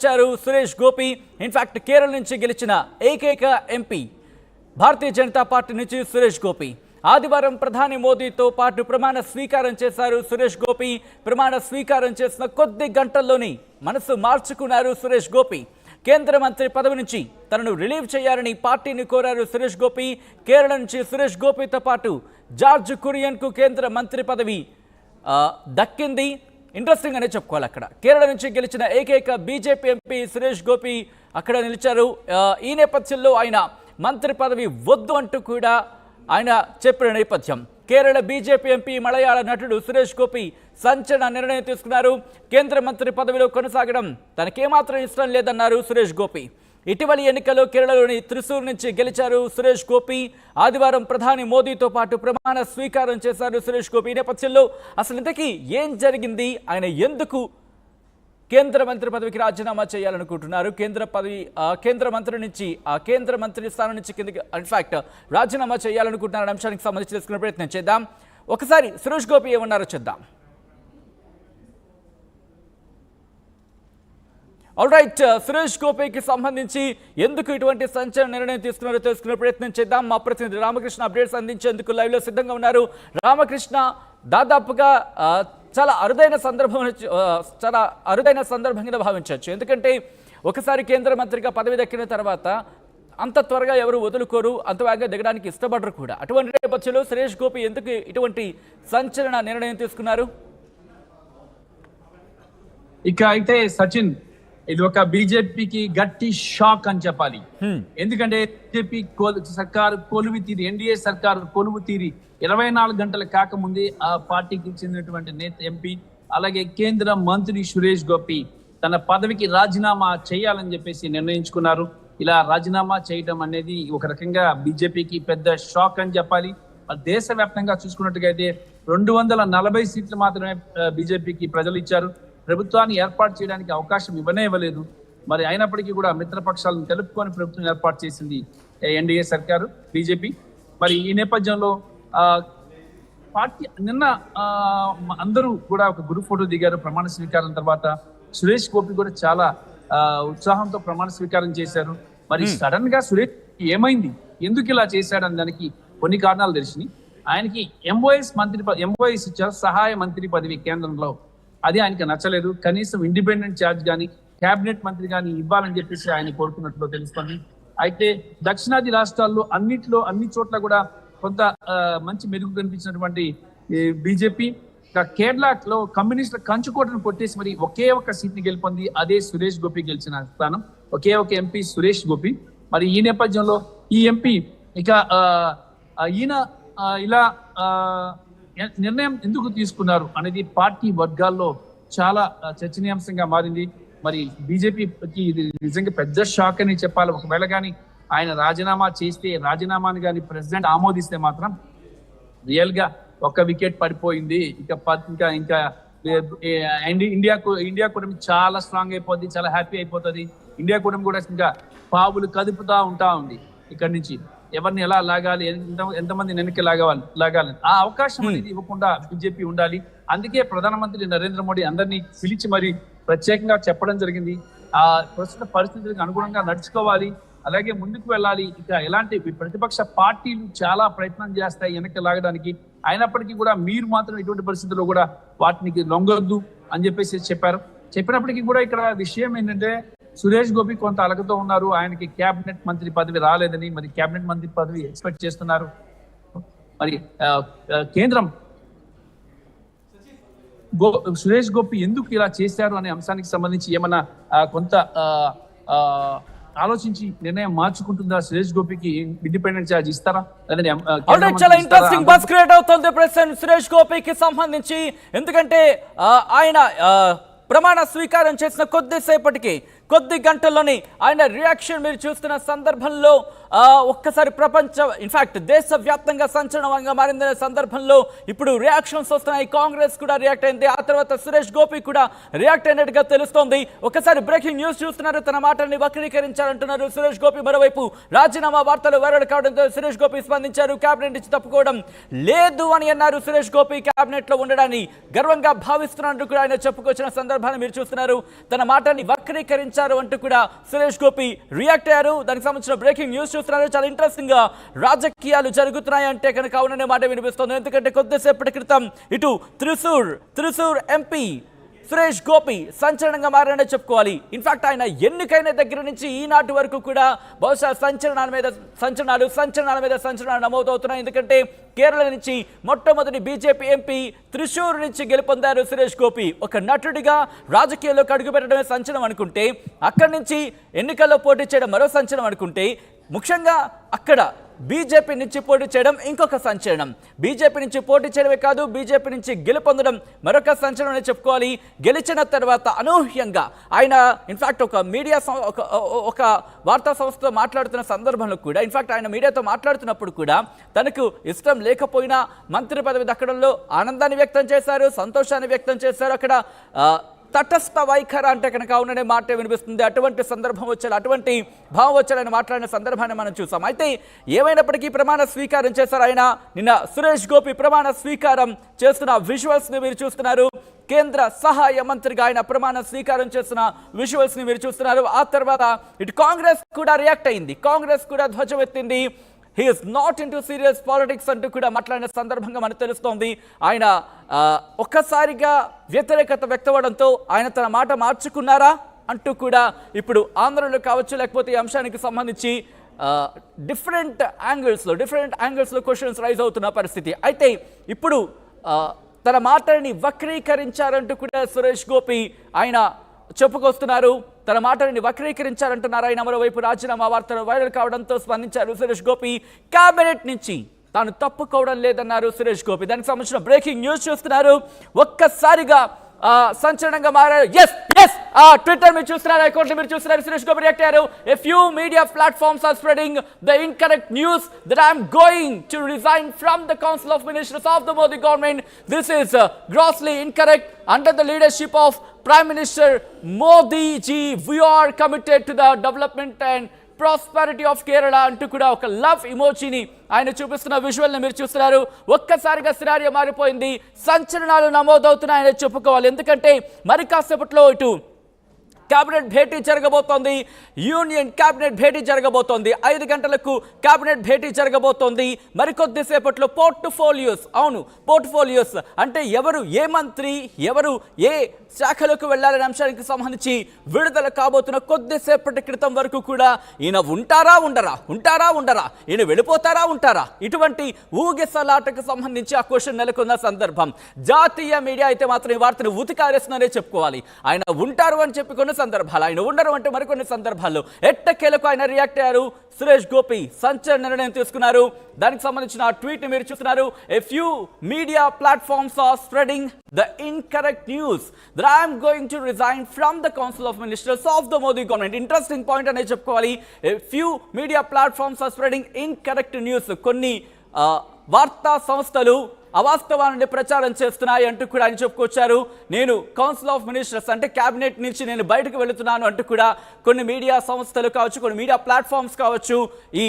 వచ్చారు సురేష్ గోపి. ఇన్ఫాక్ట్ కేరళ నుంచి గెలిచిన ఏకైక ఎంపీ భారతీయ జనతా పార్టీ నుంచి సురేష్ గోపి. ఆదివారం ప్రధాని మోదీతో పాటు ప్రమాణ స్వీకారం చేశారు సురేష్ గోపి. ప్రమాణ స్వీకారం చేసిన కొద్ది గంటల్లోనే మనసు మార్చుకున్నారు సురేష్ గోపి. కేంద్ర మంత్రి పదవి నుంచి తనను రిలీవ్ చేయాలని పార్టీని కోరారు సురేష్ గోపి. కేరళ నుంచి సురేష్ గోపితో పాటు జార్జ్ కురియన్కు కేంద్ర మంత్రి పదవి దక్కింది. ఇంట్రెస్టింగ్ అనే చెప్పుకోవాలి. అక్కడ కేరళ నుంచి గెలిచిన ఏకైక బీజేపీ ఎంపీ సురేష్ గోపి అక్కడ నిలిచారు. ఈ నేపథ్యంలో ఆయన మంత్రి పదవి వద్దు అంటూ కూడా ఆయన చెప్పిన నేపథ్యం. కేరళ బీజేపీ ఎంపీ మలయాళ నటుడు సురేష్ గోపి సంచలన నిర్ణయం తీసుకున్నారు. కేంద్ర మంత్రి పదవిలో కొనసాగడం తనకేమాత్రం ఇష్టం లేదన్నారు సురేష్ గోపి. ఇటీవలి ఎన్నికల్లో కేరళలోని త్రిశూర్ నుంచి గెలిచారు సురేష్ గోపి. ఆదివారం ప్రధాని మోదీతో పాటు ప్రమాణ స్వీకారం చేశారు సురేష్ గోపి. ఈ నేపథ్యంలో అసలు ఇంతకీ ఏం జరిగింది, ఆయన ఎందుకు కేంద్ర మంత్రి పదవికి రాజీనామా చేయాలనుకుంటున్నారు, కేంద్ర మంత్రి స్థానం నుంచి కిందకి ఇన్ఫాక్ట్ రాజీనామా చేయాలనుకుంటున్నారు అంశానికి సంబంధించి తెలుసుకునే ప్రయత్నం చేద్దాం. ఒకసారి సురేష్ గోపి ఏమన్నారో చూద్దాం. ఆల్ రైట్, సురేష్ గోపికి సంబంధించి ఎందుకు ఇటువంటి సంచలన నిర్ణయం తీసుకున్నారో తెలుసుకునే ప్రయత్నం చేద్దాం. మా ప్రతినిధి రామకృష్ణ అప్డేట్స్ అందించేందుకు లైవ్ లో సిద్ధంగా ఉన్నారు. రామకృష్ణ, దాదాపుగా చాలా అరుదైన సందర్భంగా భావించవచ్చు. ఎందుకంటే ఒకసారి కేంద్ర మంత్రిగా పదవి దక్కిన తర్వాత అంత త్వరగా ఎవరు వదులుకోరు, అంత వేగంగా దిగడానికి ఇష్టపడరు కూడా. అటువంటి నేపథ్యంలో సురేష్ గోపి ఎందుకు ఇటువంటి సంచలన నిర్ణయం తీసుకున్నారు? ఇక అయితే సచిన్, ఇది ఒక బీజేపీకి గట్టి షాక్ అని చెప్పాలి. ఎందుకంటే బీజేపీ సర్కారు కొలువు తీరి, ఎన్డీఏ సర్కారు కొలువు తీరి 24 గంటలు కాకముందే ఆ పార్టీకి చెందినటువంటి నేత ఎంపీ, అలాగే కేంద్ర మంత్రి సురేష్ గోపి తన పదవికి రాజీనామా చేయాలని చెప్పేసి నిర్ణయించుకున్నారు. ఇలా రాజీనామా చేయడం అనేది ఒక రకంగా బీజేపీకి పెద్ద షాక్ అని చెప్పాలి. దేశవ్యాప్తంగా చూసుకున్నట్టుగా అయితే 240 సీట్లు మాత్రమే బీజేపీకి ప్రజలు ఇచ్చారు. ప్రభుత్వాన్ని ఏర్పాటు చేయడానికి అవకాశం ఇవ్వలేదు. మరి అయినప్పటికీ కూడా మిత్రపక్షాలను తెలుపుకొని ప్రభుత్వం ఏర్పాటు చేసింది ఎన్డీఏ సర్కారు, బీజేపీ. మరి ఈ నేపథ్యంలో పార్టీ నిన్న అందరూ కూడా ఒక గ్రూప్ ఫోటో దిగారు ప్రమాణ స్వీకారం తర్వాత. సురేష్ గోపి కూడా చాలా ఉత్సాహంతో ప్రమాణ స్వీకారం చేశారు. మరి సడన్ గా సురేష్ ఏమైంది, ఎందుకు ఇలా చేశాడని దానికి కొన్ని కారణాలు తెలిసినాయి. ఆయనకి ఎంఓఎస్ ఇచ్చారు, సహాయ మంత్రి పదవి కేంద్రంలో. అది ఆయనకి నచ్చలేదు. కనీసం ఇండిపెండెంట్ ఛార్జ్ కానీ కేబినెట్ మంత్రి కానీ ఇవ్వాలని చెప్పేసి ఆయన కోరుకున్నట్లు తెలుస్తుంది. అయితే దక్షిణాది రాష్ట్రాల్లో అన్ని చోట్ల కూడా కొంత మంచి మెరుగు కనిపించినటువంటి బీజేపీ కేరళలో కమ్యూనిస్టుల కంచుకోటను కొట్టేసి మరి ఒకే ఒక సీట్ని గెలుపొంది, అదే సురేష్ గోపి గెలిచిన స్థానం. ఒకే ఒక ఎంపీ సురేష్ గోపి. మరి ఈ నేపథ్యంలో ఈ ఎంపీ ఇక ఈయన ఇలా నిర్ణయం ఎందుకు తీసుకున్నారు అనేది పార్టీ వర్గాల్లో చాలా చర్చనీయాంశంగా మారింది. మరి బీజేపీకి ఇది నిజంగా పెద్ద షాక్ అని చెప్పాలి. ఒకవేళ కానీ ఆయన రాజీనామా చేస్తే, రాజీనామాని కానీ ప్రెసిడెంట్ ఆమోదిస్తే మాత్రం రియల్ గా ఒక్క వికెట్ పడిపోయింది. ఇంకా ఇండియా కూటమి చాలా స్ట్రాంగ్ అయిపోద్ది, చాలా హ్యాపీ అయిపోతుంది. ఇండియా కూటమి కూడా ఇంకా పావులు కదుపుతా ఉంది. ఇక్కడి నుంచి ఎవరిని ఎలా లాగాలి, ఎంతమంది వెనక్కి లాగాలి ఆ అవకాశం అనేది ఇవ్వకుండా బీజేపీ ఉండాలి. అందుకే ప్రధానమంత్రి నరేంద్ర మోడీ అందరినీ పిలిచి మరి ప్రత్యేకంగా చెప్పడం జరిగింది. ఆ ప్రస్తుత పరిస్థితులకు అనుగుణంగా నడుచుకోవాలి, అలాగే ముందుకు వెళ్ళాలి. ఇక ఎలాంటి ప్రతిపక్ష పార్టీలు చాలా ప్రయత్నం చేస్తాయి వెనక్కి లాగడానికి. అయినప్పటికీ కూడా మీరు మాత్రం ఇటువంటి పరిస్థితుల్లో కూడా వాటికి లొంగొద్దు అని చెప్పేసి చెప్పారు. చెప్పినప్పటికీ కూడా ఇక్కడ విషయం ఏంటంటే సురేష్ గోపి కొంత అలకతో ఉన్నారు. ఆయనకి కేబినెట్ మంత్రి పదవి రాలేదని, మరి కేబినెట్ మంత్రి పదవి ఎక్స్పెక్ట్ చేస్తున్నారు. మరి కేంద్రం సురేష్ గోపి ఎందుకు ఇలా చేశారు అనే అంశానికి సంబంధించి ఏమన్నా కొంత ఆలోచించి నిర్ణయం మార్చుకుంటుందా? సురేష్ గోపికి ఇండిపెండెంట్ ఛార్జ్ ఇస్తారా? చాలా ఇంట్రెస్టింగ్ బస్ క్రియేట్ అవుతుంది ప్రెసిడెంట్ సురేష్ గోపికి సంబంధించి. ఎందుకంటే ఆయన ప్రమాణ స్వీకారం చేసిన కొద్ది గంటల్లోనే ఆయన రియాక్షన్ మీరు చూస్తున్న సందర్భంలో ఒక్కసారి ఇన్ఫాక్ట్ దేశవ్యాప్తంగా సంచలనంగా మారిందనే సందర్భంలో ఇప్పుడు రియాక్షన్స్ వస్తున్నాయి. కాంగ్రెస్ కూడా రియాక్ట్ అయింది, ఆ తర్వాత సురేష్ గోపి కూడా రియాక్ట్ అయినట్టుగా తెలుస్తోంది. ఒకసారి బ్రేకింగ్ న్యూస్ చూస్తున్నారు, తన మాటల్ని వక్రీకరించారంటున్నారు సురేష్ గోపి. మరోవైపు రాజీనామా వార్తలు వైరల్ కావడంతో సురేష్ గోపి స్పందించారు. కేబినెట్ నుంచి తప్పుకోవడం లేదు అని అన్నారు. సురేష్ గోపి కేబినెట్ లో ఉండడాన్ని గర్వంగా భావిస్తున్నట్టు కూడా ఆయన చెప్పుకొచ్చిన సందర్భాన్ని మీరు చూస్తున్నారు. తన మాటల్ని వక్రీకరించారు ప్రకటించారు అంటూ కూడా సురేష్ గోపి రియాక్ట్ అయ్యారు. దానికి సంబంధించిన బ్రేకింగ్ న్యూస్ చూస్తున్నారు. చాలా ఇంట్రెస్టింగ్ గా రాజకీయాలు జరుగుతున్నాయి అంటే కనుక అవుననే మాట వినిపిస్తుంది. ఎందుకంటే కొద్దిసేపటి క్రితం ఇటు త్రిశూర్ ఎంపీ సురేష్ గోపి సంచలనంగా మారనే చెప్పుకోవాలి. ఇన్ఫాక్ట్ ఆయన ఎన్నికైన దగ్గర నుంచి ఈనాటి వరకు కూడా బహుశా సంచలనాల మీద సంచలనాలు నమోదవుతున్నాయి. ఎందుకంటే కేరళ నుంచి మొట్టమొదటి బీజేపీ ఎంపీ త్రిశూర్ నుంచి గెలుపొందారు సురేష్ గోపి. ఒక నటుడిగా రాజకీయాల్లోకి అడుగుపెట్టడమే సంచలనం అనుకుంటే, అక్కడి నుంచి ఎన్నికల్లో పోటీ చేయడం మరో సంచలనం అనుకుంటే, ముఖ్యంగా అక్కడ బీజేపీ నుంచి పోటీ చేయడం ఇంకొక సంచలనం. బీజేపీ నుంచి పోటీ చేయడమే కాదు, బీజేపీ నుంచి గెలుపొందడం మరొక సంచలనం అని చెప్పుకోవాలి. గెలిచిన తర్వాత అనూహ్యంగా ఆయన ఇన్ఫాక్ట్ ఒక మీడియా ఒక వార్తా సంస్థతో మాట్లాడుతున్న సందర్భంలో కూడా, ఇన్ఫాక్ట్ ఆయన మీడియాతో మాట్లాడుతున్నప్పుడు కూడా తనకు ఇష్టం లేకపోయినా మంత్రి పదవి దక్కడంలో ఆనందాన్ని వ్యక్తం చేశారు, సంతోషాన్ని వ్యక్తం చేశారు. అక్కడ తటస్థ వైఖరి అంటే కనుక అవుననే మాట వినిపిస్తుంది. అటువంటి సందర్భం వచ్చాడు, అటువంటి భావం వచ్చాడని మాట్లాడిన సందర్భాన్ని మనం చూసాం. అయితే ఏమైనప్పటికీ ప్రమాణ స్వీకారం చేశారు ఆయన. నిన్న సురేష్ గోపి ప్రమాణ స్వీకారం చేస్తున్న విజువల్స్ ని మీరు చూస్తున్నారు. కేంద్ర సహాయ మంత్రిగా ఆయన ప్రమాణ స్వీకారం చేస్తున్న విజువల్స్ ని మీరు చూస్తున్నారు. ఆ తర్వాత ఇటు కాంగ్రెస్ కూడా రియాక్ట్ అయింది, కాంగ్రెస్ కూడా ధ్వజమెత్తింది. He is not into serious politics అంటూ కూడా మాట్లాడిన సందర్భంగా మనకు తెలుస్తోంది. ఆయన ఒక్కసారిగా వ్యతిరేకత వ్యక్తమవడంతో ఆయన తన మాట మార్చుకున్నారా అంటూ కూడా ఇప్పుడు ఆంధ్రలో కావచ్చు, లేకపోతే ఈ అంశానికి సంబంధించి డిఫరెంట్ యాంగిల్స్లో క్వశ్చన్స్ రైజ్ అవుతున్న పరిస్థితి. అయితే ఇప్పుడు తన మాటని వక్రీకరించారంటూ కూడా సురేష్ గోపి ఆయన చెప్పుకొస్తున్నారు. తన మాటని వక్రీకరించారంటున్నారు ఆయన. మరోవైపు రాజీనామా వార్తలు వైరల్ కావడంతో స్పందించారు సురేష్ గోపి. కేబినెట్ నుంచి తాను తప్పుకోవడం లేదన్నారు సురేష్ గోపి. దానికి సంబంధించిన బ్రేకింగ్ న్యూస్ చూస్తున్నారు. ఒక్కసారిగా సంచలనంగా మారారు. ట్విట్టర్ మీరు చూస్తున్నారు, అకౌంట్లు మీరు చూస్తున్నారు. సురేష్ గోపి రియాక్ట్ అయ్యారు. A few media platforms are spreading the incorrect news that I am going to resign from the Council of Ministers of the Modi government. This is grossly incorrect. Under the leadership of Prime Minister Modi ji, we are committed to the development and prosperity of Kerala అంటూ కూడా ఒక love ఇమోజీని ఆయన చూపిస్తున్న విజువల్ని మీరు చూస్తున్నారు. ఒక్కసారిగా scenario మారిపోయింది, సంచలనాలు నమోదవుతున్నాయని చెప్పుకోవాలి. ఎందుకంటే మరి కాసేపట్లో ఇటు కేబినెట్ భేటీ జరగబోతోంది, యూనియన్ కేబినెట్ భేటీ జరగబోతోంది. 5 గంటలకు కేబినెట్ భేటీ జరగబోతోంది. మరికొద్ది సేపట్లో పోర్ట్ఫోలియోస్ అంటే ఎవరు ఏ మంత్రి, ఎవరు ఏ శాఖలకు వెళ్లాలనే అంశానికి సంబంధించి విడుదల కాబోతున్న కొద్దిసేపటి క్రితం వరకు కూడా ఈయన ఉంటారా ఉండరా, ఈయన వెళ్ళిపోతారా ఉంటారా, ఇటువంటి ఊగిసలాటకు సంబంధించి ఆ క్వశ్చన్ నెలకొన్న సందర్భం. జాతీయ మీడియా అయితే మాత్రం ఈ వార్తను ఉతికారేస్తుందనే చెప్పుకోవాలి. ఆయన ఉంటారు అని చెప్పుకున్న సందర్భాలు, ఆయన ఉండరు అంటే మరికొన్ని సందర్భాల్లో ఎట్టకేలకు ఆయన రియాక్ట్ అయ్యారు. సురేష్ గోపి సంచలన నిర్ణయం తీసుకున్నారు. దానికి సంబంధించిన ట్వీట్ ని మీరు చూస్తున్నారు. A few media platforms are spreading the incorrect news that I am going to resign from the Council of Ministers of the Modi government. Interesting point అనే చెప్పుకోవాలి. A few media platforms are spreading incorrect news. కొన్ని వార్తా సంస్థలు అవాస్తవాన్ని ప్రచారం చేస్తున్నాయి అంటూ కూడా ఆయన చెప్పుకొచ్చారు. నేను కౌన్సిల్ ఆఫ్ మినిస్టర్స్ అంటే క్యాబినెట్ నుంచి నేను బయటకు వెళుతున్నాను అంటూ కూడా కొన్ని మీడియా సంస్థలు కావచ్చు, కొన్ని మీడియా ప్లాట్ఫామ్స్ కావచ్చు, ఈ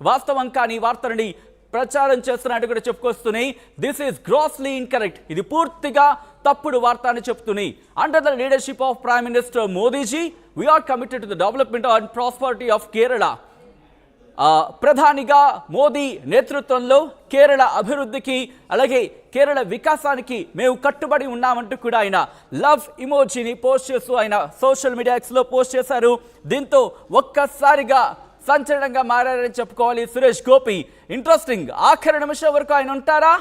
వాస్తవం కాని వార్తలని ప్రచారం చేస్తున్నట్టు కూడా చెప్పుకొస్తున్నాయి. దిస్ ఈస్ గ్రాస్లీ ఇన్కరెక్ట్, ఇది పూర్తిగా తప్పుడు వార్త అని చెప్తున్నాయి. Under the leadership of prime minister Modiji we're committed to the development and prosperity of Kerala. ప్రధానిగా మోదీ నేతృత్వంలో కేరళ అభివృద్ధికి అలాగే కేరళ వికాసానికి మేము కట్టుబడి ఉన్నామంటూ కూడా ఆయన లవ్ ఇమోజీని పోస్ట్ చేస్తూ ఆయన సోషల్ మీడియా ఎక్స్లో పోస్ట్ చేశారు. దీంతో ఒక్కసారిగా సంచలనంగా మారారని చెప్పుకోవాలి సురేష్ గోపి. ఇంట్రెస్టింగ్, ఆఖరి నిమిషం వరకు ఆయన ఉంటారా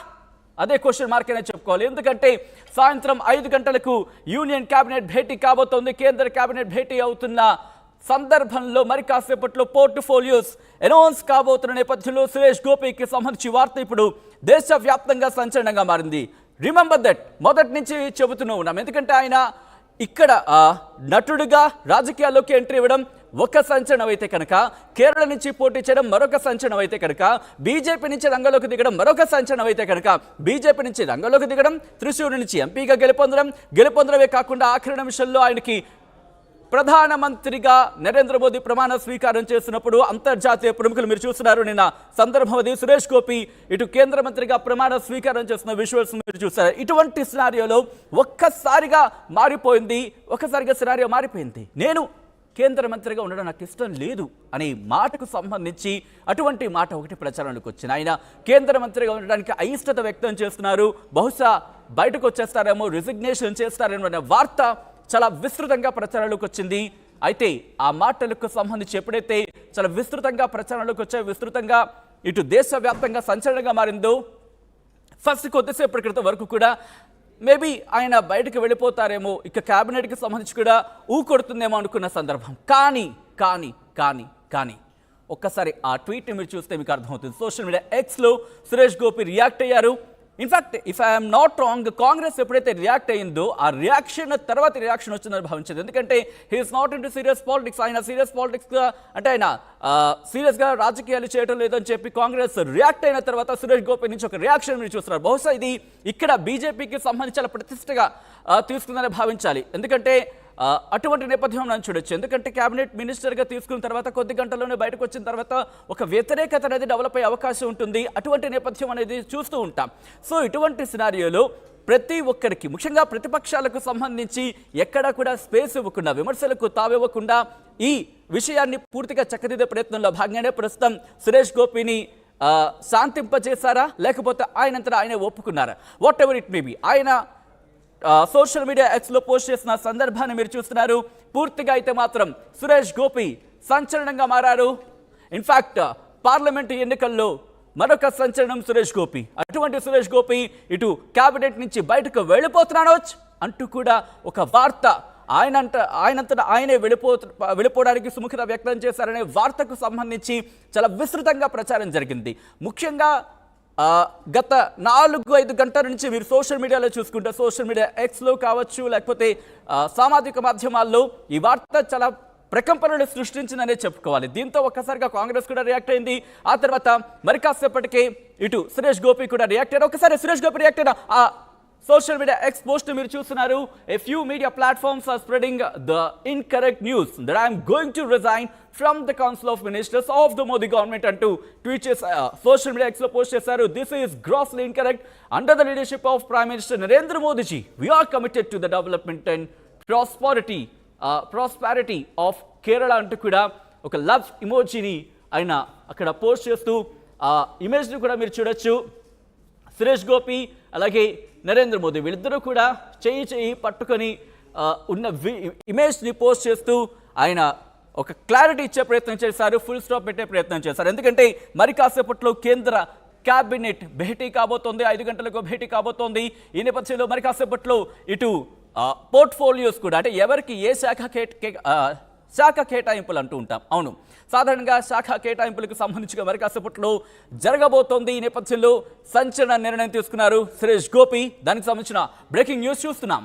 అదే క్వశ్చన్ మార్క్ అనే చెప్పుకోవాలి. ఎందుకంటే సాయంత్రం 5 గంటలకు యూనియన్ కేబినెట్ భేటీ కాబోతోంది. కేంద్ర కేబినెట్ భేటీ అవుతున్న సందర్భంలో మరి కాసేపట్లో పోర్ట్ఫోలియోస్ అనౌన్స్ కాబోతున్న నేపథ్యంలో సురేష్ గోపికి సంబంధించి వార్త ఇప్పుడు దేశవ్యాప్తంగా సంచలనంగా మారింది. రిమెంబర్ దట్, మొదటి నుంచి చెబుతూనే ఉన్నాం. ఎందుకంటే ఆయన ఇక్కడ నటుడిగా రాజకీయాల్లోకి ఎంట్రీ ఇవ్వడం ఒక సంచలనం అయితే కనుక, కేరళ నుంచి పోటీ చేయడం మరొక సంచలనం అయితే కనుక, బీజేపీ నుంచి రంగంలోకి దిగడం మరొక సంచలనం అయితే కనుక, బీజేపీ నుంచి రంగంలోకి దిగడం, త్రిశూర్ నుంచి ఎంపీగా గెలుపొందడమే కాకుండా ఆఖరి నిమిషంలో ఆయనకి ప్రధానమంత్రిగా నరేంద్ర మోదీ ప్రమాణ స్వీకారం చేస్తున్నప్పుడు అంతర్జాతీయ ప్రముఖులు మీరు చూస్తున్నారు. నిన్న సందర్భం అది. సురేష్ గోపి ఇటు కేంద్ర మంత్రిగా ప్రమాణ స్వీకారం చేస్తున్న విజువల్స్ మీరు చూస్తారు. ఇటువంటి సినారియోలో ఒక్కసారిగా సినారియో మారిపోయింది. నేను కేంద్ర మంత్రిగా ఉండడం నాకు ఇష్టం లేదు అనే మాటకు సంబంధించి అటువంటి మాట ఒకటి ప్రచారంలోకి వచ్చింది. ఆయన కేంద్ర మంత్రిగా ఉండడానికి అయిష్టత వ్యక్తం చేస్తున్నారు. బహుశా బయటకు వచ్చేస్తారేమో, రిజిగ్నేషన్ చేస్తారేమో అనే వార్త చాలా విస్తృతంగా ప్రచారంలోకి వచ్చింది. అయితే ఆ మాటలకు సంబంధించి ఎప్పుడైతే చాలా విస్తృతంగా ప్రచారంలోకి వచ్చాయో, విస్తృతంగా ఇటు దేశవ్యాప్తంగా సంచలనంగా మారిందో, ఫస్ట్ కొద్దిసేపటి క్రితం వరకు కూడా మేబీ ఆయన బయటకు వెళ్ళిపోతారేమో, ఇక క్యాబినెట్కి సంబంధించి కూడా కొడుతుందేమో అనుకున్న సందర్భం. కానీ ఒక్కసారి ఆ ట్వీట్ని మీరు చూస్తే మీకు అర్థమవుతుంది. సోషల్ మీడియా ఎక్స్లో సురేష్ గోపి రియాక్ట్ అయ్యారు. In fact if I'm not wrong, Congress ఎప్పుడైతే రియాక్ట్ అయ్యిందో ఆ రియాక్షన్ తర్వాత రియాక్షన్ వచ్చిందని భావించింది. ఎందుకంటే he is not into serious politics. ఆయన సీరియస్ పాలిటిక్స్గా అంటే ఆయన సీరియస్గా రాజకీయాలు చేయడం లేదని చెప్పి కాంగ్రెస్ రియాక్ట్ అయిన తర్వాత సురేష్ గోపి నుంచి ఒక రియాక్షన్ మీరు చూస్తున్నారు. బహుశా ఇది ఇక్కడ బీజేపీకి సంబంధించి చాలా ప్రతిష్టగా తీసుకుందని భావించాలి. ఎందుకంటే అటువంటి నేపథ్యం మనం చూడొచ్చు. ఎందుకంటే క్యాబినెట్ మినిస్టర్గా తీసుకున్న తర్వాత కొద్ది గంటల్లోనే బయటకు వచ్చిన తర్వాత ఒక వ్యతిరేకత అనేది డెవలప్ అయ్యే అవకాశం ఉంటుంది. అటువంటి నేపథ్యం అనేది చూస్తూ ఉంటాం. సో ఇటువంటి సినారియోలో ప్రతి ఒక్కరికి, ముఖ్యంగా ప్రతిపక్షాలకు సంబంధించి ఎక్కడా కూడా స్పేస్ ఇవ్వకుండా, విమర్శలకు తావివ్వకుండా ఈ విషయాన్ని పూర్తిగా చక్కదిద్దే ప్రయత్నంలో భాగంగానే ప్రస్తుతం సురేష్ గోపిని శాంతింపజేశారా, లేకపోతే ఆయనంతటా ఆయనే ఒప్పుకున్నారా? What ever it may be, ఆయన సోషల్ మీడియా ఎక్స్లో పోస్ట్ చేసిన సందర్భాన్ని మీరు చూస్తున్నారు. పూర్తిగా అయితే మాత్రం సురేష్ గోపి సంచలనంగా మారారు. ఇన్ఫాక్ట్ పార్లమెంటు ఎన్నికల్లో మరొక సంచలనం సురేష్ గోపి. అటువంటి సురేష్ గోపి ఇటు క్యాబినెట్ నుంచి బయటకు వెళ్ళిపోతున్నాను అంటూ కూడా ఒక వార్త ఆయనంతటా ఆయనే వెళ్ళిపోవడానికి సుముఖత వ్యక్తం చేశారనే వార్తకు సంబంధించి చాలా విస్తృతంగా ప్రచారం జరిగింది. ముఖ్యంగా గత 4-5 గంటల నుంచి మీరు సోషల్ మీడియాలో చూసుకుంటే, సోషల్ మీడియా ఎక్స్లో కావచ్చు, లేకపోతే సామాజిక మాధ్యమాల్లో ఈ వార్త చాలా ప్రకంపనలు సృష్టించిందనే చెప్పుకోవాలి. దీంతో ఒక్కసారిగా కాంగ్రెస్ కూడా రియాక్ట్ అయింది. ఆ తర్వాత మరి కాసేపటికే ఇటు సురేష్ గోపి కూడా రియాక్ట్ అయ్యారు. ఒకసారి సురేష్ గోపి రియాక్ట్ అయిన ఆ సోషల్ మీడియా ఎక్స్ పోస్ట్ మీరు చూస్తున్నారు. A few media platforms are spreading the incorrect news that I am going to resign from the Council of Ministers of the Modi government అంటూ ట్వీట్ చేశారు. Social media ఎక్స్లో post చేశారు. This is grossly incorrect. Under the leadership of Prime Minister Narendra Modi ji, we are committed to the development and prosperity of Kerala అంటూ కూడా ఒక love ఇమోజీని ఆయన అక్కడ post చేస్తూ ఆ ఇమేజ్ని కూడా మీరు చూడొచ్చు. సురేష్ గోపి అలాగే నరేంద్ర మోదీ వీళ్ళిద్దరూ కూడా చేయి పట్టుకొని ఉన్న ఇమేజ్ని పోస్ట్ చేస్తూ ఆయన ఒక క్లారిటీ ఇచ్చే ప్రయత్నం చేశారు, ఫుల్ స్టాప్ పెట్టే ప్రయత్నం చేశారు. ఎందుకంటే మరి కాసేపట్లో కేంద్ర క్యాబినెట్ భేటీ కాబోతోంది, 5 గంటలకు భేటీ కాబోతోంది. ఈ నేపథ్యంలో మరి కాసేపట్లో ఇటు పోర్ట్ఫోలియోస్ కూడా, అంటే ఎవరికి ఏ శాఖ కేటాయింపులు అంటూ ఉంటాం. అవును, సాధారణంగా శాఖ కేటాయింపులకు సంబంధించి మరి కాసేపట్లో జరగబోతోంది. ఈ నేపథ్యంలో సంచలన నిర్ణయం తీసుకున్నారు సురేష్ గోపి. దానికి సంబంధించిన బ్రేకింగ్ న్యూస్ చూస్తున్నాం.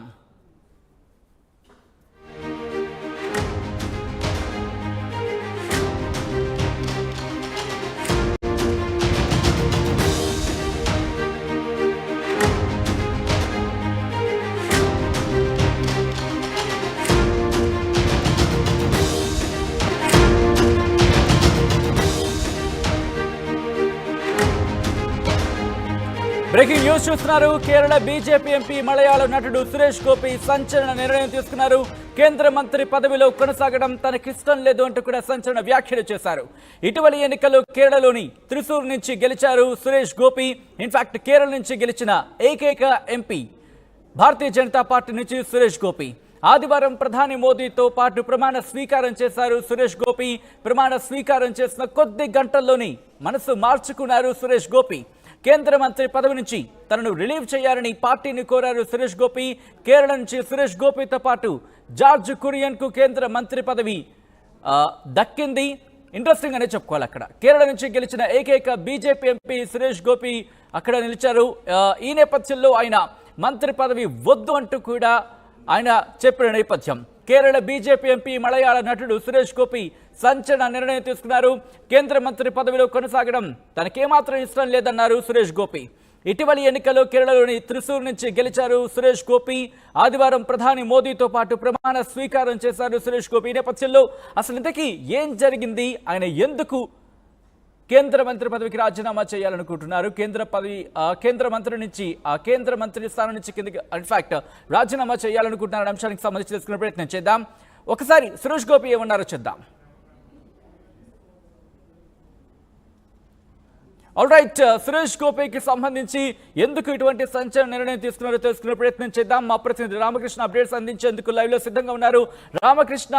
బ్రేకింగ్ న్యూస్ చూస్తున్నారు. కేరళ బీజేపీ ఎంపీ మలయాళ నటుడు సురేష్ గోపి సంచలన నిర్ణయం తీసుకున్నారు. కేంద్ర మంత్రి పదవిలో కొనసాగడం తనకిష్టం లేదు అంటూ కూడా సంచలన వ్యాఖ్యలు చేశారు. ఇటీవలి ఎన్నికల్లో కేరళలోని త్రిశూర్ నుంచి గెలిచారు సురేష్ గోపి. ఇన్ఫాక్ట్ కేరళ నుంచి గెలిచిన ఏకైక ఎంపీ భారతీయ జనతా పార్టీ నుంచి సురేష్ గోపి. ఆదివారం ప్రధాని మోదీతో పాటు ప్రమాణ స్వీకారం చేశారు సురేష్ గోపి. ప్రమాణ స్వీకారం చేసిన కొద్ది గంటల్లోని మనసు మార్చుకున్నారు సురేష్ గోపి. కేంద్ర మంత్రి పదవి నుంచి తనను రిలీవ్ చేయాలని పార్టీని కోరారు సురేష్ గోపి. కేరళ నుంచి సురేష్ గోపితో పాటు జార్జ్ కురియన్కు కేంద్ర మంత్రి పదవి దక్కింది. ఇంట్రెస్టింగ్ అనే చెప్పుకోవాలి. అక్కడ కేరళ నుంచి గెలిచిన ఏకైక బీజేపీ ఎంపీ సురేష్ గోపి అక్కడ నిలిచారు. ఈ నేపథ్యంలో ఆయన మంత్రి పదవి వద్దు అంటూ కూడా ఆయన చెప్పిన నేపథ్యం. కేరళ బీజేపీ ఎంపీ మలయాళ నటుడు సురేష్ గోపి సంచలన నిర్ణయం తీసుకున్నారు. కేంద్ర మంత్రి పదవిలో కొనసాగడం తనకేమాత్రం ఇష్టం లేదన్నారు సురేష్ గోపి. ఇటీవలి ఎన్నికల్లో కేరళలోని త్రిశూర్ నుంచి గెలిచారు సురేష్ గోపి. ఆదివారం ప్రధాని మోదీతో పాటు ప్రమాణ స్వీకారం చేశారు సురేష్ గోపి. ఈ నేపథ్యంలో అసలు ఇంతకీ ఏం జరిగింది, ఆయన ఎందుకు కేంద్ర మంత్రి పదవికి రాజీనామా చేయాలనుకుంటున్నారు, కేంద్ర మంత్రి స్థానం నుంచి కిందకి ఇన్ఫాక్ట్ రాజీనామా చేయాలనుకుంటున్నారు అంశానికి సంబంధించి తెలుసుకునే ప్రయత్నం చేద్దాం. ఒకసారి సురేష్ గోపి ఏమన్నారో చూద్దాం. ఆల్రైట్, సురేష్ గోపికి సంబంధించి ఎందుకు ఇటువంటి సంచలన నిర్ణయం తీసుకున్నారో తెలుసుకునే ప్రయత్నం చేద్దాం. మా ప్రతినిధి రామకృష్ణ అప్డేట్స్ అందించేందుకు లైవ్ లో సిద్ధంగా ఉన్నారు. రామకృష్ణ,